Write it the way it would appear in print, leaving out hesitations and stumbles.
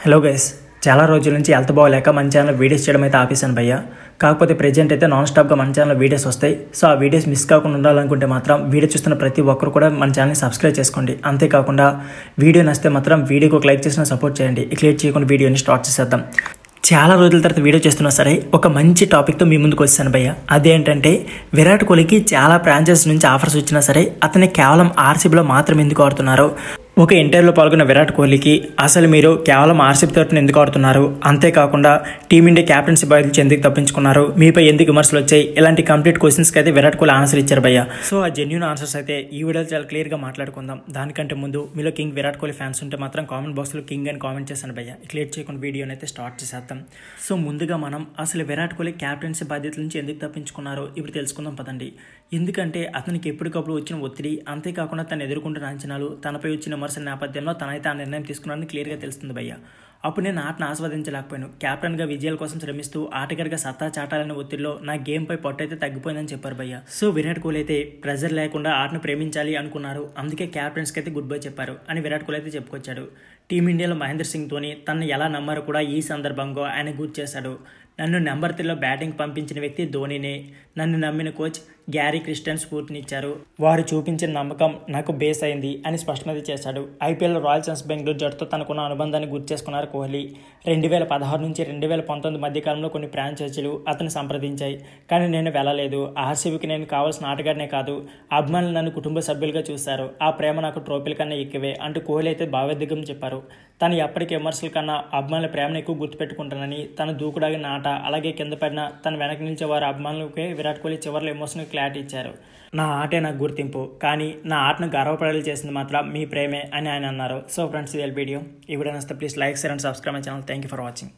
Hello guys, చాలా రోజుల నుంచి హెల్త్ బాగోలేక మన ఛానల్ వీడియోస్ చేయడం అయితే ఆపేసాను భయ్య. కాకపోతే ప్రెజెంట్ అయితే నాన్ స్టాప్గా మన ఛానల్ వీడియోస్ వస్తాయి. సో ఆ వీడియోస్ మిస్ కాకుండా ఉండాలనుకుంటే మాత్రం వీడియో చూస్తున్న ప్రతి ఒక్కరు కూడా మన ఛానల్ని సబ్స్క్రైబ్ చేసుకోండి. అంతేకాకుండా వీడియో నచ్చితే మాత్రం వీడియోకి ఒక లైక్ చేసిన సపోర్ట్ చేయండి. ఇక లేట్ చేయకుండా వీడియోని స్టార్ట్ చేసేద్దాం. చాలా రోజుల తర్వాత వీడియో చేస్తున్నా సరే ఒక మంచి టాపిక్తో మీ ముందుకు వచ్చాను భయ్య. అదేంటంటే విరాట్ కోహ్లీకి చాలా ఫ్రాంచైజీస్ నుంచి ఆఫర్స్ వచ్చినా సరే అతన్ని కేవలం ఆర్సీబీలో మాత్రం ఎందుకు ఆడుతున్నారు? ఒక ఇంటర్వ్యూలో పాల్గొన్న విరాట్ కోహ్లీకి అసలు మీరు కేవలం ఆర్సీబీ తరఫున ఎందుకు ఆడుతున్నారు, అంతేకాకుండా టీమిండియా క్యాప్టెన్సీ బాధ్యత నుంచి ఎందుకు తప్పించుకున్నారు, మీపై ఎందుకు విమర్శలు వచ్చాయి, ఇలాంటి కంప్లీట్ క్వశ్చన్స్కి అయితే విరాట్ కోహ్లీ ఆన్సర్ ఇచ్చారు భయ్య. సో ఆ జెన్యూన్ ఆన్సర్స్ అయితే ఈ వీడియోలో చాలా క్లియర్గా మాట్లాడుకుందాం. దానికంటే ముందు మీలో కింగ్ విరాట్ కోహ్లీ ఫ్యాన్స్ ఉంటే మాత్రం కామెంట్ బాక్స్లో కింగ్ అని కామెంట్ చేశాను భయ్య. క్లియర్ చేయకుండా వీడియోని అయితే స్టార్ట్ చేసేద్దాం. సో ముందుగా మనం అసలు విరాట్ కోహ్లీ క్యాప్టెన్సీ బాధ్యతల నుంచి ఎందుకు తప్పించుకున్నారో ఇప్పుడు తెలుసుకుందాం పదండి. ఎందుకంటే అతనికి ఎప్పటికప్పుడు వచ్చిన ఒత్తిడి, అంతేకాకుండా తను ఎదుర్కొంటున్న అంచనాలు, తనపై వచ్చిన విమర్శల నేపథ్యంలో తనైతే ఆ నిర్ణయం తీసుకున్నారని క్లియర్గా తెలుస్తుంది భయ్య. అప్పుడు నేను ఆటను ఆస్వాదించలేకపోయాను. క్యాప్టెన్గా విజయాల కోసం శ్రమిస్తూ ఆటగాడిగా సత్తా చాటాలనే ఒత్తిడిలో నా గేమ్పై పట్టు అయితే తగ్గిపోయిందని చెప్పారు భయ్య. సో విరాట్ కోహ్లీ అయితే ప్రెజర్ లేకుండా ఆటను ప్రేమించాలి అనుకున్నారు, అందుకే క్యాప్టెన్స్కి అయితే గుడ్ బై చెప్పారు అని విరాట్ కోహ్లీ అయితే చెప్పుకొచ్చాడు. టీమిండియాలో మహేంద్ర సింగ్ ధోని తనను ఎలా నమ్మారో కూడా ఈ సందర్భంగా ఆయన గుర్తు చేశాడు. నన్ను నెంబర్ 3లో బ్యాటింగ్ పంపించిన వ్యక్తి ధోనినే. నన్ను నమ్మిన కోచ్ గ్యారీ క్రిస్టన్ స్ఫూర్తినిచ్చారు. వారు చూపించిన నమ్మకం నాకు బేస్ అయింది అని స్పష్టమైతే చేశాడు. ఐపీఎల్ రాయల్ ఛాలెంజర్స్ బెంగళూరు జట్టుతో తనకున్న అనుబంధాన్ని గుర్తు చేసుకున్నారు కోహ్లీ. 2016 నుంచి 2019 మధ్యకాలంలో కొన్ని ఫ్రాంచైజీలు అతను సంప్రదించాయి, కానీ నేను వెళ్ళలేదు. ఆర్సీబీకి నేను కావాల్సిన ఆటగాడినే కాదు, అభిమానులు నన్ను కుటుంబ సభ్యులుగా చూశారు. ఆ ప్రేమ నాకు ట్రోఫీల కన్నా ఎక్కువే అంటూ కోహ్లీ అయితే భావోద్వేగం చెప్పారు. తను ఎప్పటికీ విమర్శల కన్నా అభిమానుల ప్రేమను ఎక్కువ గుర్తుపెట్టుకుంటానని, తన దూకుడాగిన ఆట, అలాగే కింద పడిన తన వెనక నిలిచే వారి అభిమానులకే విరాట్ కోహ్లీ చివరిలో ఎమోషనల్ క్లారిటీ ఇచ్చారు. నా ఆటే నాకు గుర్తింపు, కానీ నా ఆటను గర్వపడేలా చేసింది మాత్రం మీ ప్రేమే అని ఆయన అన్నారు. సో ఫ్రెండ్స్, ఇది వీడియో. ఈ వీడియో నచ్చితే please like, share and subscribe my channel. Thank you for watching.